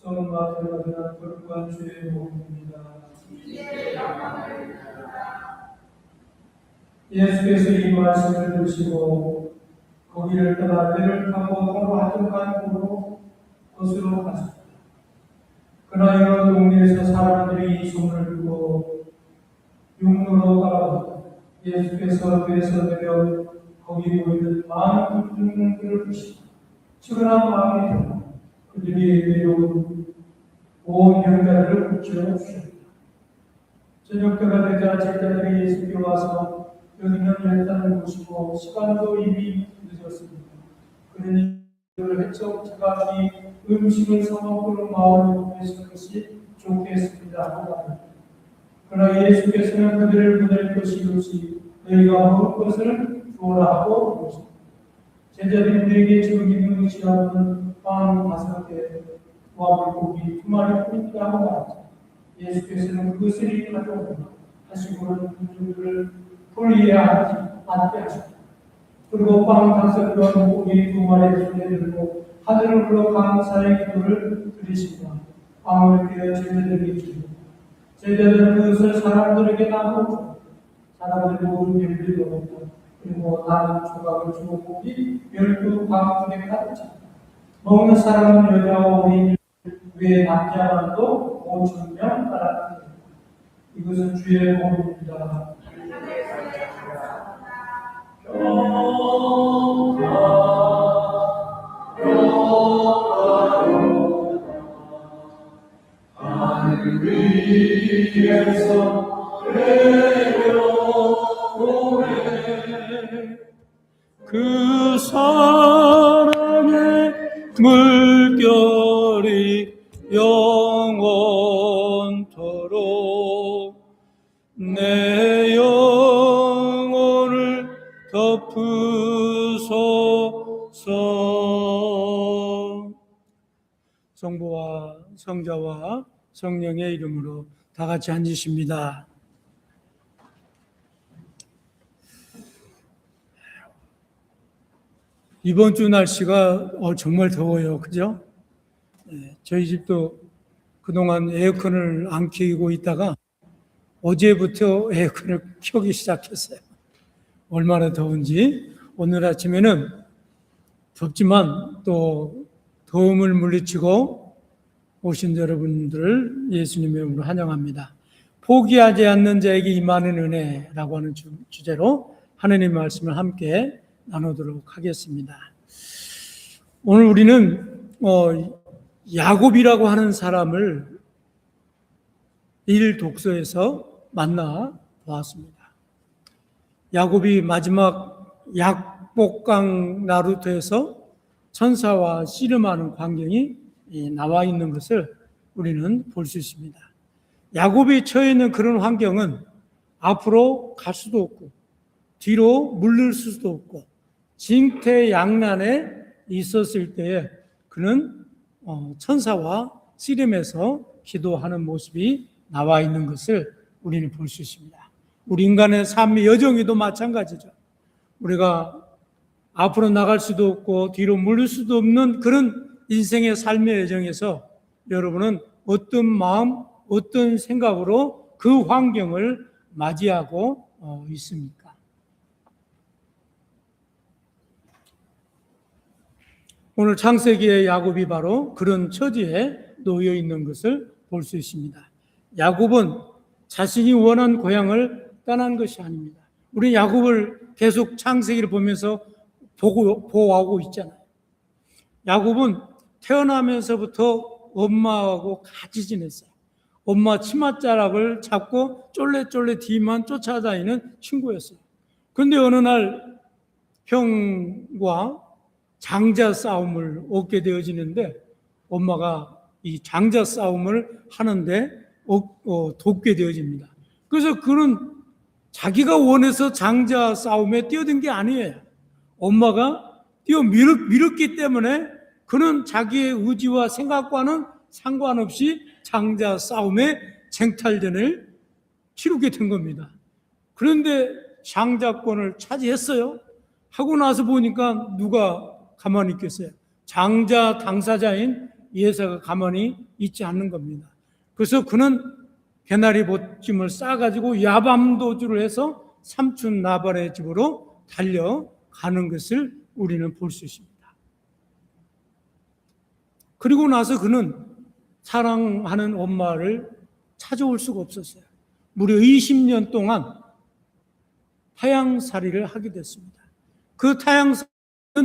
성령과 들어가는 거룩한 주의 복음입니다. 예수께서 이 말씀을 들으시고 거기를 떠나 배를 타고 바로 한적한 곳으로 갔습니다. 그러나 이런 동네에서 사람들이 이 소문을 듣고 육로로 따라왔다. 예수께서 배에서 내려 거기 보이는 많은 군중들을 보시고 측은한 마음이 들어 그들이 내려온 온 병자들을 고쳐 주셨다. 저녁때가 되자 제자들이 예수께 와서 여기는 열단을 보시고 시간도 이미 늦었습니다. 그러니 해적자가 이 음식을 사먹으러 마을로 보내시는 것이 좋겠습니다 하고 말합니다. 그러나 예수께서는 그들을 보낼 것이 없이 너희가 먹을 것을 주어라 하고 물으십니다. 제자들이 우리에게 주기는 것이 없는 빵 5개와 물고기 2마리뿐이다 하고 말합니다. 예수께서는 그것을 가져오라 하시고는 군중들을 불이해하지 않게 하십니다. 그리고 빵 5개와 물고기 2마리를 손에 들고 하늘로 감사의 기도를 드리십니다. 빵을 떼어 제자들에게 주십니다. 제자들은 그것을 사람들에게 나누고 사람들이 모두 별들이 없다. 그리고 나는 조각을 주고 고기 12방울에 가득 먹는 사람은 여자와 어린 외 남자만도 5,000명 따랐다. 이것은 주의 복음입니다. 하늘 위에서 내려오네 그 사랑의 물결이 영원토록 내 영혼을 덮으소서. 성부와 성자와 성령의 이름으로 다 같이 앉으십니다. 이번 주 날씨가 정말 더워요. 그죠? 저희 집도 그동안 에어컨을 안 켜고 있다가 어제부터 에어컨을 켜기 시작했어요. 얼마나 더운지. 오늘 아침에는 덥지만 또 더움을 물리치고 오신 여러분들을 예수님의 이름으로 환영합니다. 포기하지 않는 자에게 임하는 은혜라고 하는 주제로 하나님의 말씀을 함께 나누도록 하겠습니다. 오늘 우리는 야곱이라고 하는 사람을 독서에서 만나 보았습니다. 야곱이 마지막 약복강 나루터에서 천사와 씨름하는 광경이 나와 있는 것을 우리는 볼 수 있습니다. 야곱이 처해 있는 그런 환경은 앞으로 갈 수도 없고 뒤로 물릴 수도 없고 징태양난에 있었을 때에 그는 천사와 씨름해서 기도하는 모습이 나와 있는 것을 우리는 볼 수 있습니다. 우리 인간의 삶의 여정에도 마찬가지죠. 우리가 앞으로 나갈 수도 없고 뒤로 물릴 수도 없는 그런 인생의 삶의 여정에서 여러분은 어떤 마음, 어떤 생각으로 그 환경을 맞이하고 있습니까? 오늘 창세기의 야곱이 바로 그런 처지에 놓여 있는 것을 볼 수 있습니다. 야곱은 자신이 원한 고향을 떠난 것이 아닙니다. 우리 야곱을 계속 창세기를 보면서 보호하고 있잖아요. 야곱은 태어나면서부터 엄마하고 같이 지냈어요. 엄마 치맛자락을 잡고 쫄래쫄래 뒤만 쫓아다니는 친구였어요. 그런데 어느 날 형과 장자 싸움을 얻게 되어지는데 엄마가 이 장자 싸움을 하는데 돕게 되어집니다. 그래서 그는 자기가 원해서 장자 싸움에 뛰어든 게 아니에요. 엄마가 밀었기 때문에 그는 자기의 의지와 생각과는 상관없이 장자 싸움의 쟁탈전을 치르게 된 겁니다. 그런데 장자권을 차지했어요. 하고 나서 보니까 누가 가만히 있겠어요. 장자 당사자인 예사가 가만히 있지 않는 겁니다. 그래서 그는 개나리 보찜을 싸가지고 야밤도주를 해서 삼촌 나발의 집으로 달려가는 것을 우리는 볼 수 있습니다. 그리고 나서 그는 사랑하는 엄마를 찾아올 수가 없었어요. 무려 20년 동안 타향살이를 하게 됐습니다. 그 타향살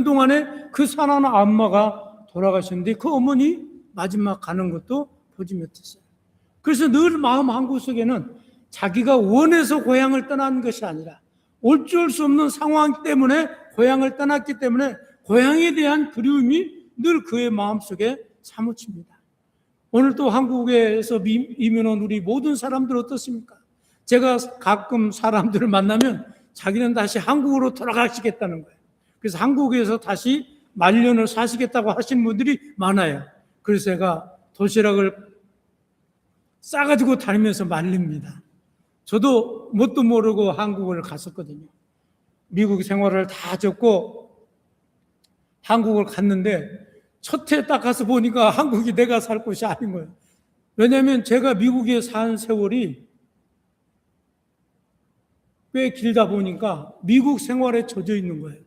동안에 그 사랑하는 엄마가 돌아가셨는데 그 어머니 마지막 가는 것도 보지 못했어요. 그래서 늘 마음 한구석에는 자기가 원해서 고향을 떠난 것이 아니라 어쩔 수 없는 상황 때문에 고향을 떠났기 때문에 고향에 대한 그리움이 늘 그의 마음속에 사무칩니다. 오늘 또 한국에서 이민 온 우리 모든 사람들 어떻습니까? 제가 가끔 사람들을 만나면 자기는 다시 한국으로 돌아가시겠다는 거예요. 그래서 한국에서 다시 말년을 사시겠다고 하시는 분들이 많아요. 그래서 제가 도시락을 싸가지고 다니면서 말립니다. 저도 뭣도 모르고 한국을 갔었거든요. 미국 생활을 다 접고 한국을 갔는데 첫 해 딱 가서 보니까 한국이 내가 살 곳이 아닌 거예요. 왜냐하면 제가 미국에 산 세월이 꽤 길다 보니까 미국 생활에 젖어 있는 거예요.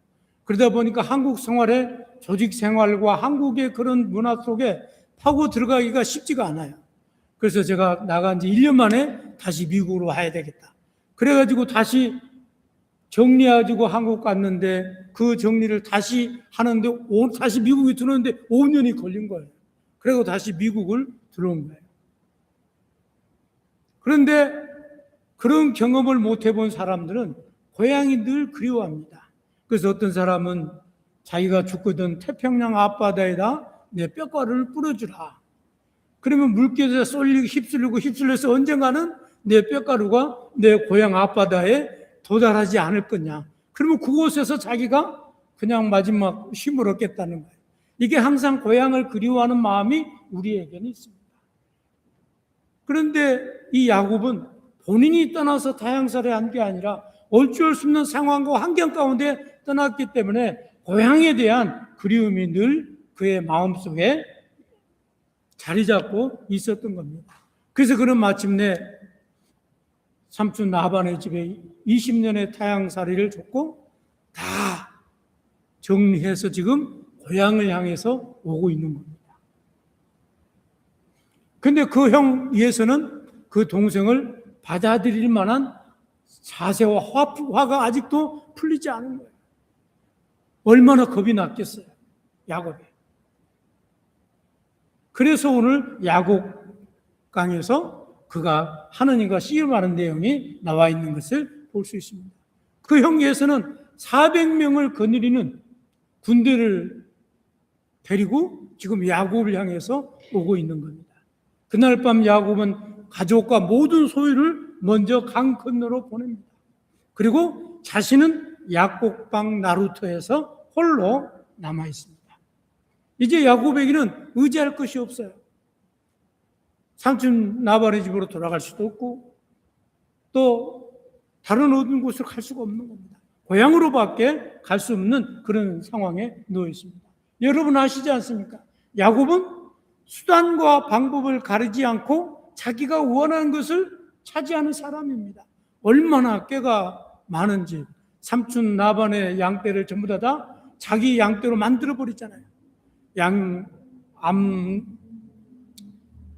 그러다 보니까 한국 생활의 조직 생활과 한국의 그런 문화 속에 파고 들어가기가 쉽지가 않아요. 그래서 제가 나간 지 1년 만에 다시 미국으로 와야 되겠다. 그래가지고 다시 정리해가지고 한국 갔는데 그 정리를 다시 하는데 다시 미국에 들어오는데 5년이 걸린 거예요. 그리고 다시 미국을 들어온 거예요. 그런데 그런 경험을 못 해본 사람들은 고향이 늘 그리워합니다. 그래서 어떤 사람은 자기가 죽거든 태평양 앞바다에다 내 뼈가루를 뿌려주라. 그러면 물결에 쏠리고 휩쓸려서 언젠가는 내 뼈가루가 내 고향 앞바다에 도달하지 않을 거냐. 그러면 그곳에서 자기가 그냥 마지막 쉼을 얻겠다는 거예요. 이게 항상 고향을 그리워하는 마음이 우리에게는 있습니다. 그런데 이 야곱은 본인이 떠나서 타향살이 한 게 아니라 어쩔 수 없는 상황과 환경 가운데 떠났기 때문에 고향에 대한 그리움이 늘 그의 마음속에 자리 잡고 있었던 겁니다. 그래서 그는 마침내 삼촌 나반의 집에 20년의 타향살이를 줬고 다 정리해서 지금 고향을 향해서 오고 있는 겁니다. 근데 그 형 위에서는 그 동생을 받아들일 만한 자세와 화가 아직도 풀리지 않은 거예요. 얼마나 겁이 났겠어요, 야곱이. 그래서 오늘 야곱강에서 그가 하느님과 씨름하는 내용이 나와 있는 것을 볼 수 있습니다. 그 형제에서는 400명을 거느리는 군대를 데리고 지금 야곱을 향해서 오고 있는 겁니다. 그날 밤 야곱은 가족과 모든 소유를 먼저 강 건너로 보냅니다. 그리고 자신은 약곡방 나루터에서 홀로 남아 있습니다. 이제 야곱에게는 의지할 것이 없어요. 삼촌 나발의 집으로 돌아갈 수도 없고 또 다른 어떤 곳으로 갈 수가 없는 겁니다. 고향으로밖에 갈 수 없는 그런 상황에 놓여 있습니다. 여러분 아시지 않습니까? 야곱은 수단과 방법을 가리지 않고 자기가 원하는 것을 차지하는 사람입니다. 얼마나 꾀가 많은지 삼촌 나반의 양떼를 전부 다 자기 양떼로 만들어버리잖아요.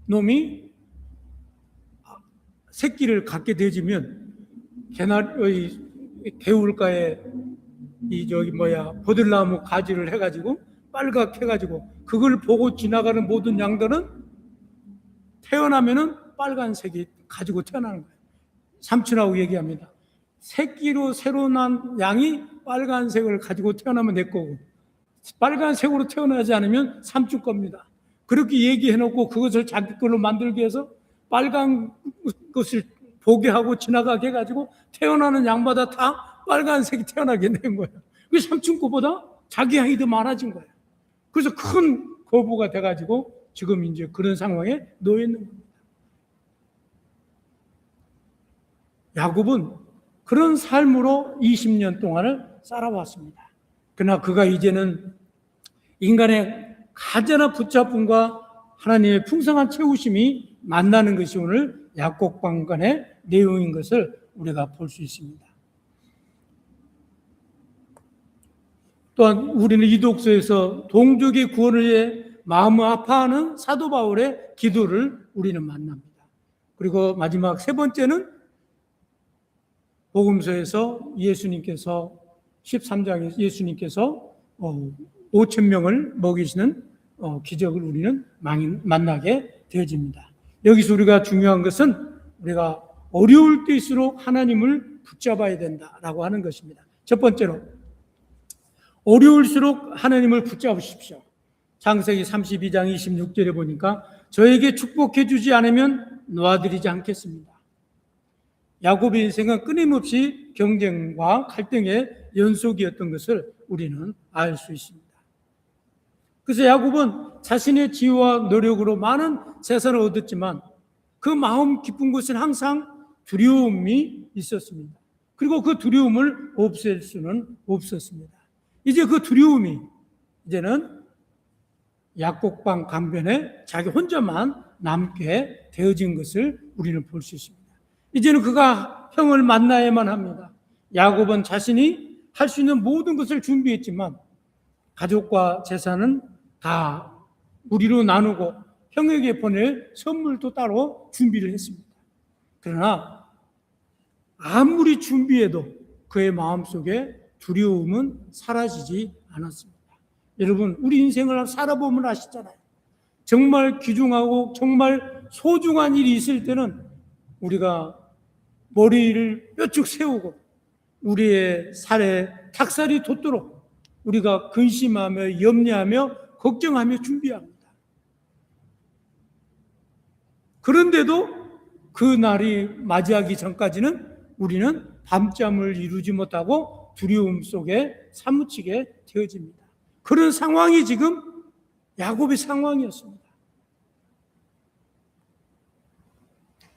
놈이 새끼를 갖게 되지면 개울가에 버들나무 가지를 해가지고 빨갛게 해가지고 그걸 보고 지나가는 모든 양들은 태어나면은 빨간색이 가지고 태어나는 거예요. 삼촌하고 얘기합니다. 새끼로 새로 난 양이 빨간색을 가지고 태어나면 내 거고 빨간색으로 태어나지 않으면 삼촌 겁니다. 그렇게 얘기해놓고 그것을 자기 걸로 만들기 위해서 빨간 것을 보게 하고 지나가게 해가지고 태어나는 양마다 다 빨간색이 태어나게 된 거예요. 그 삼촌 거보다 자기 양이 더 많아진 거예요. 그래서 큰 거부가 돼가지고 지금 이제 그런 상황에 놓여 있는 겁니다. 야곱은 그런 삶으로 20년 동안을 살아왔습니다. 그러나 그가 이제는 인간의 가짜나 붙잡음과 하나님의 풍성한 채우심이 만나는 것이 오늘 야곱방간의 내용인 것을 우리가 볼 수 있습니다. 또한 우리는 이 독서에서 동족의 구원을 위해 마음을 아파하는 사도 바울의 기도를 우리는 만납니다. 그리고 마지막 세 번째는 복음서에서 예수님께서 13장에 예수님께서 5천 명을 먹이시는 기적을 우리는 만나게 되어집니다. 여기서 우리가 중요한 것은 우리가 어려울 때일수록 하나님을 붙잡아야 된다라고 하는 것입니다. 첫 번째로 어려울수록 하나님을 붙잡으십시오. 창세기 32장 26절에 보니까 저에게 축복해 주지 않으면 놓아드리지 않겠습니다. 야곱의 인생은 끊임없이 경쟁과 갈등의 연속이었던 것을 우리는 알 수 있습니다. 그래서 야곱은 자신의 지혜와 노력으로 많은 재산을 얻었지만 그 마음 깊은 곳은 항상 두려움이 있었습니다. 그리고 그 두려움을 없앨 수는 없었습니다. 이제 그 두려움이 이제는 야곱방 강변에 자기 혼자만 남게 되어진 것을 우리는 볼 수 있습니다. 이제는 그가 형을 만나야만 합니다. 야곱은 자신이 할 수 있는 모든 것을 준비했지만 가족과 재산은 다 무리로 나누고 형에게 보낼 선물도 따로 준비를 했습니다. 그러나 아무리 준비해도 그의 마음속에 두려움은 사라지지 않았습니다. 여러분, 우리 인생을 살아보면 아시잖아요. 정말 귀중하고 정말 소중한 일이 있을 때는 우리가 머리를 뾰쭉 세우고 우리의 살에 닭살이 돋도록 우리가 근심하며 염려하며 걱정하며 준비합니다. 그런데도 그 날이 맞이하기 전까지는 우리는 밤잠을 이루지 못하고 두려움 속에 사무치게 되어집니다. 그런 상황이 지금 야곱의 상황이었습니다.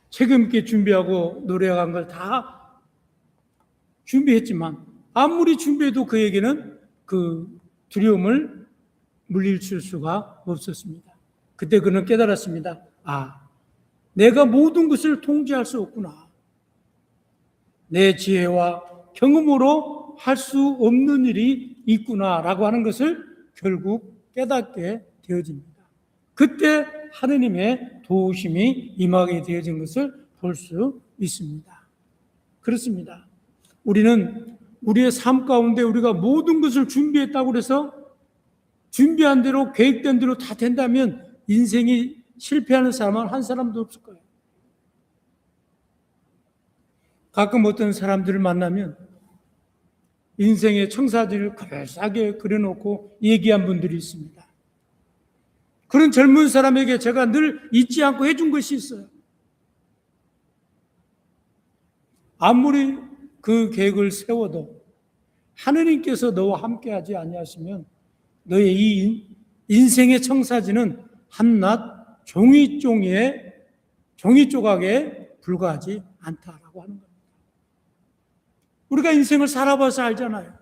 책임있게 준비하고 노력한 걸 다 준비했지만 아무리 준비해도 그에게는 그 두려움을 물리칠 수가 없었습니다. 그때 그는 깨달았습니다. 내가 모든 것을 통제할 수 없구나. 내 지혜와 경험으로 할 수 없는 일이 있구나라고 하는 것을 결국 깨닫게 되어집니다. 그때 하느님의 도우심이 임하게 되어진 것을 볼 수 있습니다. 그렇습니다. 우리는 우리의 삶 가운데 우리가 모든 것을 준비했다고 해서 준비한 대로 계획된 대로 다 된다면 인생이 실패하는 사람은 한 사람도 없을 거예요. 가끔 어떤 사람들을 만나면 인생의 청사진을 그럴싸하게 그려놓고 얘기한 분들이 있습니다. 그런 젊은 사람에게 제가 늘 잊지 않고 해준 것이 있어요. 아무리 그 계획을 세워도 하느님께서 너와 함께하지 아니하시면 너의 이 인생의 청사진은 한낱 종이 조각에 불과하지 않다라고 하는 겁니다. 우리가 인생을 살아봐서 알잖아요.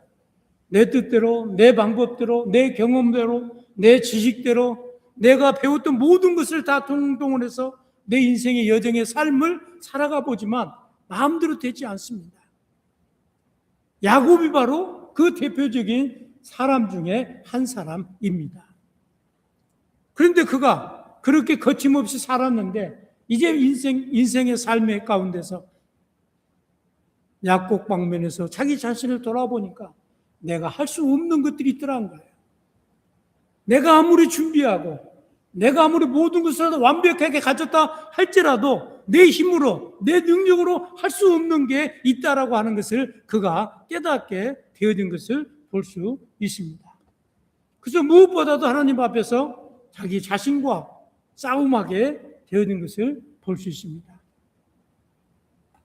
내 뜻대로, 내 방법대로, 내 경험대로, 내 지식대로 내가 배웠던 모든 것을 다 동원해서 내 인생의 여정의 삶을 살아가 보지만 마음대로 되지 않습니다. 야곱이 바로 그 대표적인 사람 중에 한 사람입니다. 그런데 그가 그렇게 거침없이 살았는데 이제 인생의 삶의 가운데서 야곱 방면에서 자기 자신을 돌아보니까 내가 할 수 없는 것들이 있더라는 거예요. 내가 아무리 준비하고 내가 아무리 모든 것을 완벽하게 가졌다 할지라도 내 힘으로 내 능력으로 할 수 없는 게 있다라고 하는 것을 그가 깨닫게 되어진 것을 볼 수 있습니다. 그래서 무엇보다도 하나님 앞에서 자기 자신과 싸움하게 되어진 것을 볼 수 있습니다.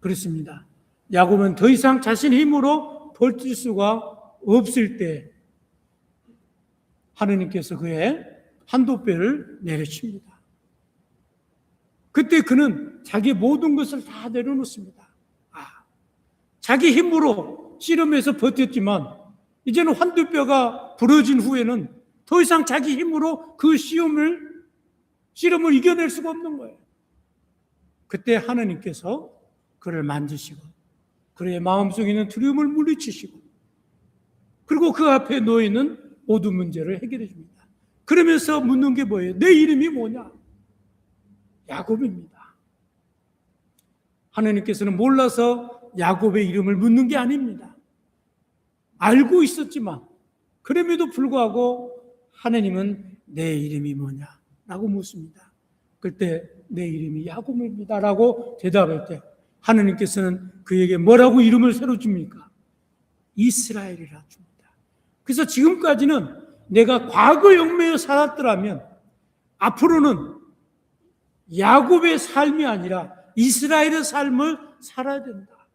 그렇습니다. 야곱은 더 이상 자신의 힘으로 버틸 수가 없을 때 하느님께서 그의 한도뼈를 내려칩니다. 그때 그는 자기 모든 것을 다 내려놓습니다. 자기 힘으로 씨름해서 버텼지만 이제는 한도뼈가 부러진 후에는 더 이상 자기 힘으로 그 시험을 씨름을 이겨낼 수가 없는 거예요. 그때 하나님께서 그를 만지시고 그의 마음속에 있는 두려움을 물리치시고 그리고 그 앞에 놓여 있는 모든 문제를 해결해 줍니다. 그러면서 묻는 게 뭐예요? 내 이름이 뭐냐? 야곱입니다. 하나님께서는 몰라서 야곱의 이름을 묻는 게 아닙니다. 알고 있었지만 그럼에도 불구하고 하나님은 내 이름이 뭐냐? 라고 묻습니다. 그때 내 이름이 야곱입니다 라고 대답할 때 하나님께서는 그에게 뭐라고 이름을 새로 줍니까? 이스라엘이라 줍니다. 그래서 지금까지는 내가 과거 영매에 살았더라면 앞으로는 야곱의 삶이 아니라 이스라엘의 삶을 살아야 된다.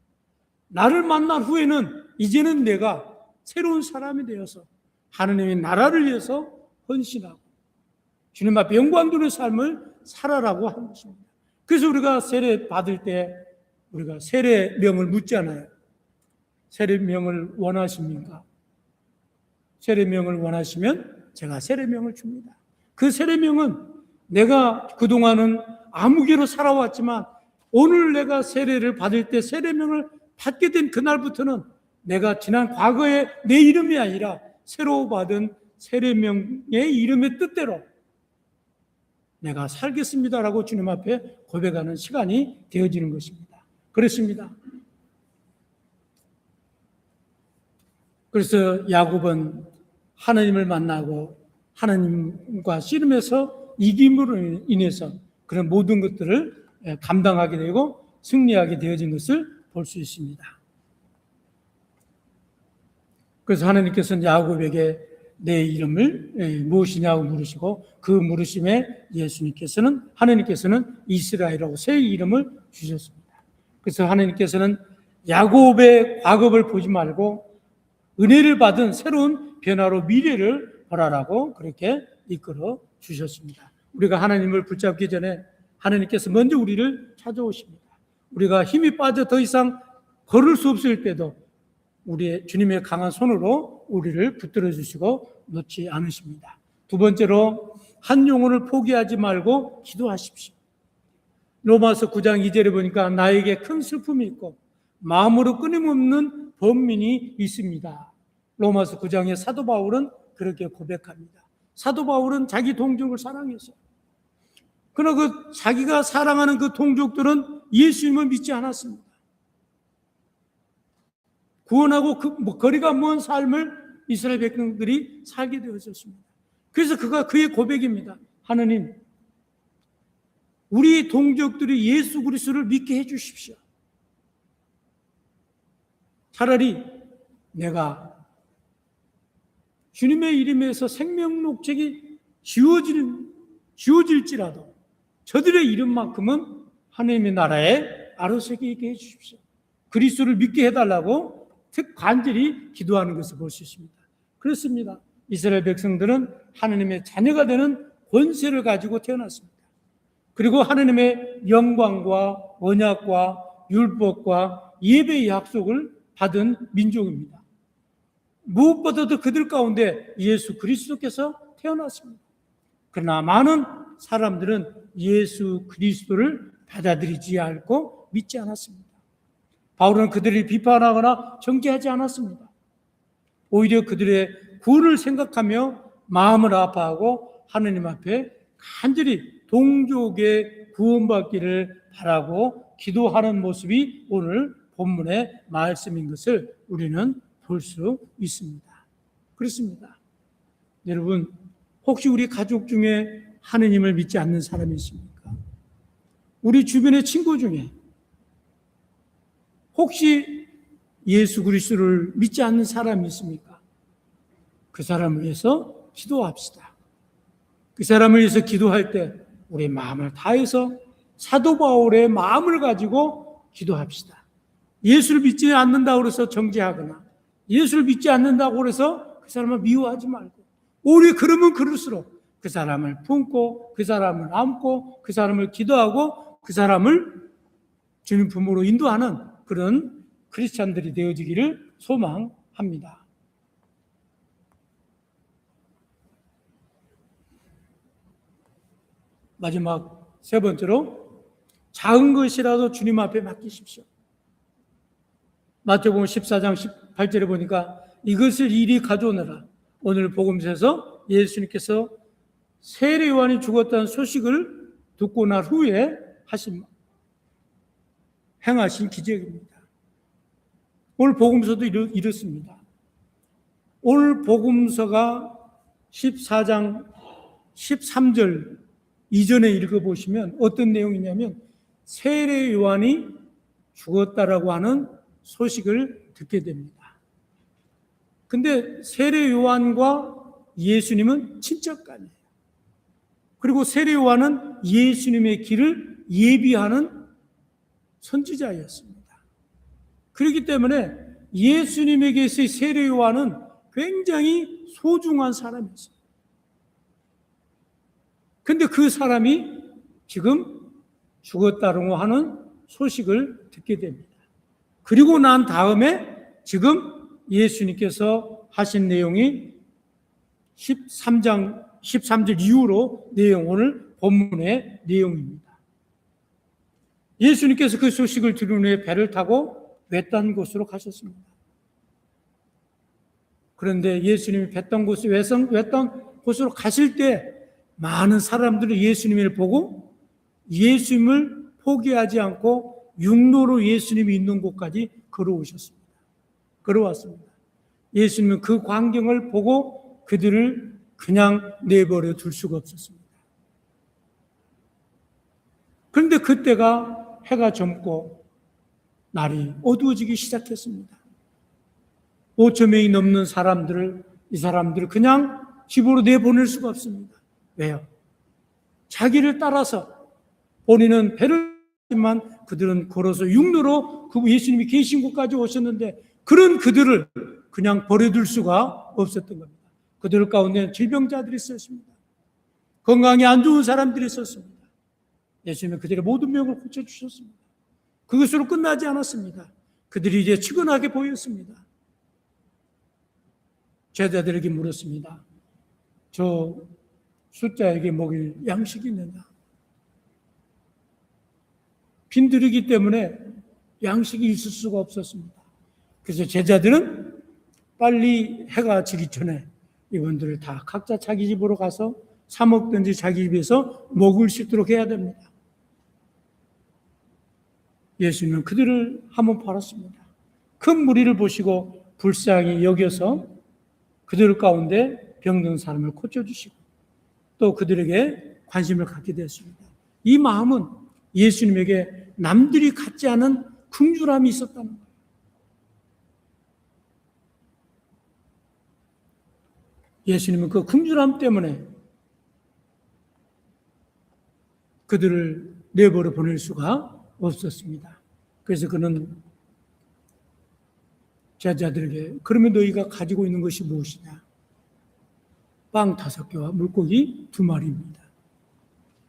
나를 만난 후에는 이제는 내가 새로운 사람이 되어서 하나님의 나라를 위해서 헌신하고 주님 앞에 영광 돌리는 삶을 살아라고 하는 것입니다. 그래서 우리가 세례 받을 때 우리가 세례명을 묻잖아요. 세례명을 원하십니까? 세례명을 원하시면 제가 세례명을 줍니다. 그 세례명은 내가 그동안은 아무개로 살아왔지만 오늘 내가 세례를 받을 때 세례명을 받게 된 그날부터는 내가 지난 과거의 내 이름이 아니라 새로 받은 세례명의 이름의 뜻대로 내가 살겠습니다라고 주님 앞에 고백하는 시간이 되어지는 것입니다. 그렇습니다. 그래서 야곱은 하나님을 만나고 하나님과 씨름해서 이김으로 인해서 그런 모든 것들을 감당하게 되고 승리하게 되어진 것을 볼 수 있습니다. 그래서 하나님께서는 야곱에게 내 이름을 무엇이냐고 물으시고 그 물으심에 하나님께서는 이스라엘이라고 새 이름을 주셨습니다. 그래서 하나님께서는 야곱의 과거를 보지 말고 은혜를 받은 새로운 변화로 미래를 보라라고 그렇게 이끌어 주셨습니다. 우리가 하나님을 붙잡기 전에 하나님께서 먼저 우리를 찾아오십니다. 우리가 힘이 빠져 더 이상 걸을 수 없을 때도 우리의 주님의 강한 손으로 우리를 붙들어 주시고 놓지 않으십니다. 두 번째로 한 영혼을 포기하지 말고 기도하십시오. 로마서 9장 2절에 보니까 나에게 큰 슬픔이 있고 마음으로 끊임없는 번민이 있습니다. 로마서 9장에 사도 바울은 그렇게 고백합니다. 사도 바울은 자기 동족을 사랑했어요. 그러나 그 자기가 사랑하는 그 동족들은 예수님을 믿지 않았습니다. 구원하고 거리가 먼 삶을 이스라엘 백성들이 살게 되었습니다. 그래서 그의 고백입니다. 하나님, 우리 동족들이 예수 그리스도를 믿게 해주십시오. 차라리 내가 주님의 이름에서 생명록책이 지워질지라도 저들의 이름만큼은 하나님의 나라에 아로새게 있게 해주십시오. 그리스도를 믿게 해달라고 간절히 기도하는 것을 볼 수 있습니다. 그렇습니다. 이스라엘 백성들은 하나님의 자녀가 되는 권세를 가지고 태어났습니다. 그리고 하나님의 영광과 언약과 율법과 예배의 약속을 받은 민족입니다. 무엇보다도 그들 가운데 예수 그리스도께서 태어났습니다. 그러나 많은 사람들은 예수 그리스도를 받아들이지 않고 믿지 않았습니다. 바울은 그들을 비판하거나 정죄하지 않았습니다. 오히려 그들의 구원을 생각하며 마음을 아파하고 하나님 앞에 간절히 동족의 구원받기를 바라고 기도하는 모습이 오늘 본문의 말씀인 것을 우리는 볼 수 있습니다. 그렇습니다. 여러분, 혹시 우리 가족 중에 하느님을 믿지 않는 사람이 있습니까? 우리 주변의 친구 중에 혹시 예수 그리스도를 믿지 않는 사람이 있습니까? 그 사람을 위해서 기도합시다. 그 사람을 위해서 기도할 때 우리 마음을 다해서 사도 바울의 마음을 가지고 기도합시다. 예수를 믿지 않는다고 해서 정죄하거나 예수를 믿지 않는다고 해서 그 사람을 미워하지 말고 오히려 그러면 그럴수록 그 사람을 품고 그 사람을 안고 그 사람을 기도하고 그 사람을 주님 품으로 인도하는 그런 크리스찬들이 되어지기를 소망합니다. 마지막 세 번째로 작은 것이라도 주님 앞에 맡기십시오. 마태복음 14장 18절에 보니까 이것을 이리 가져오너라. 오늘 복음서에서 예수님께서 세례 요한이 죽었다는 소식을 듣고 난 후에 행하신 기적입니다. 오늘 복음서도 이렇습니다. 오늘 복음서가 14장 13절 이전에 읽어보시면 어떤 내용이냐면 세례 요한이 죽었다라고 하는 소식을 듣게 됩니다. 근데 세례 요한과 예수님은 친척간이에요. 그리고 세례 요한은 예수님의 길을 예비하는 선지자였습니다. 그렇기 때문에 예수님에게서의 세례 요한은 굉장히 소중한 사람이었어요. 근데 그 사람이 지금 죽었다고 하는 소식을 듣게 됩니다. 그리고 난 다음에 지금 예수님께서 하신 내용이 13장 13절 이후로 오늘 본문의 내용입니다. 예수님께서 그 소식을 들은 후에 배를 타고 외딴 곳으로 가셨습니다. 그런데 예수님이 외딴 곳으로 가실 때 많은 사람들이 예수님을 보고 예수님을 포기하지 않고 육로로 예수님이 있는 곳까지 걸어왔습니다. 예수님은 그 광경을 보고 그들을 그냥 내버려 둘 수가 없었습니다. 그런데 그때가 해가 젊고 날이 어두워지기 시작했습니다. 5천 명이 넘는 이 사람들을 그냥 집으로 내보낼 수가 없습니다. 왜요? 자기를 따라서 본인은 배를 탔지만 그들은 걸어서 육로로 그 예수님이 계신 곳까지 오셨는데 그런 그들을 그냥 버려둘 수가 없었던 겁니다. 그들 가운데 질병자들이 있었습니다. 건강이 안 좋은 사람들이 있었습니다. 예수님은 그들의 모든 병을 고쳐주셨습니다. 그것으로 끝나지 않았습니다. 그들이 이제 측은하게 보였습니다. 제자들에게 물었습니다. 저 숫자에게 먹일 양식이 있느냐? 빈들이기 때문에 양식이 있을 수가 없었습니다. 그래서 제자들은 빨리 해가 지기 전에 이분들을 다 각자 자기 집으로 가서 사 먹든지 자기 집에서 먹을 수 있도록 해야 됩니다. 예수님은 그들을 한번 팔았습니다. 큰 무리를 보시고 불쌍히 여겨서 그들 가운데 병든 사람을 고쳐주시고 또 그들에게 관심을 갖게 되었습니다. 이 마음은 예수님에게 남들이 갖지 않은 긍휼함이 있었다는 거예요. 예수님은 그 긍휼함 때문에 그들을 내버려 보낼 수가 없었습니다. 그래서 그는 제자들에게 그러면 너희가 가지고 있는 것이 무엇이냐? 빵 5개와 물고기 2마리입니다.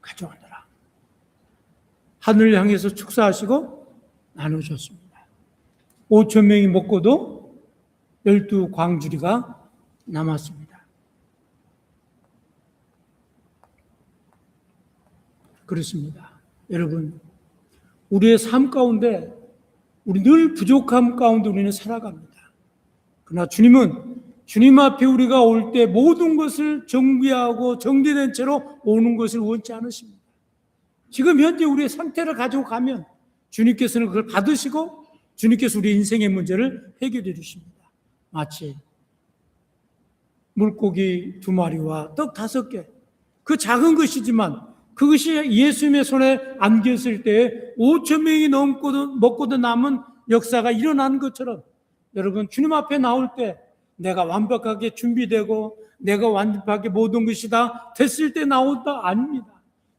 가져가더라. 하늘을 향해서 축사하시고 나누셨습니다. 5천 명이 먹고도 12광주리가 남았습니다. 그렇습니다. 여러분, 우리의 삶 가운데 우리 늘 부족함 가운데 우리는 살아갑니다. 그러나 주님은 주님 앞에 우리가 올 때 모든 것을 정비하고 정리된 채로 오는 것을 원치 않으십니다. 지금 현재 우리의 상태를 가지고 가면 주님께서는 그걸 받으시고 주님께서 우리 인생의 문제를 해결해 주십니다. 마치 물고기 2마리와 떡 5개, 그 작은 것이지만 그것이 예수님의 손에 안겼을 때 5천 명이 먹고도 남은 역사가 일어난 것처럼 여러분 주님 앞에 나올 때 내가 완벽하게 준비되고 내가 완벽하게 모든 것이 다 됐을 때 나온다 아닙니다.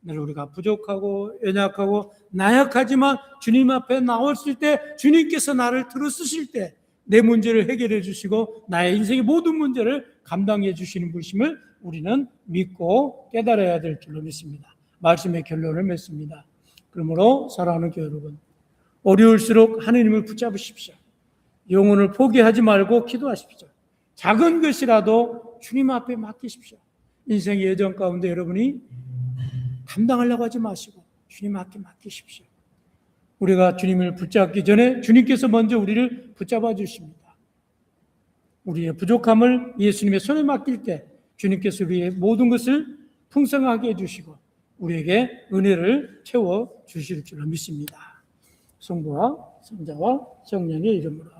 늘 우리가 부족하고 연약하고 나약하지만 주님 앞에 나왔을 때 주님께서 나를 들어쓰실 때 내 문제를 해결해 주시고 나의 인생의 모든 문제를 감당해 주시는 분임을 우리는 믿고 깨달아야 될 줄로 믿습니다. 말씀의 결론을 맺습니다. 그러므로 사랑하는 교회 여러분, 어려울수록 하느님을 붙잡으십시오. 영혼을 포기하지 말고 기도하십시오. 작은 것이라도 주님 앞에 맡기십시오. 인생의 여정 가운데 여러분이 감당하려고 하지 마시고 주님께 맡기십시오. 우리가 주님을 붙잡기 전에 주님께서 먼저 우리를 붙잡아 주십니다. 우리의 부족함을 예수님의 손에 맡길 때 주님께서 우리의 모든 것을 풍성하게 해주시고 우리에게 은혜를 채워 주실 줄로 믿습니다. 성부와 성자와 성령의 이름으로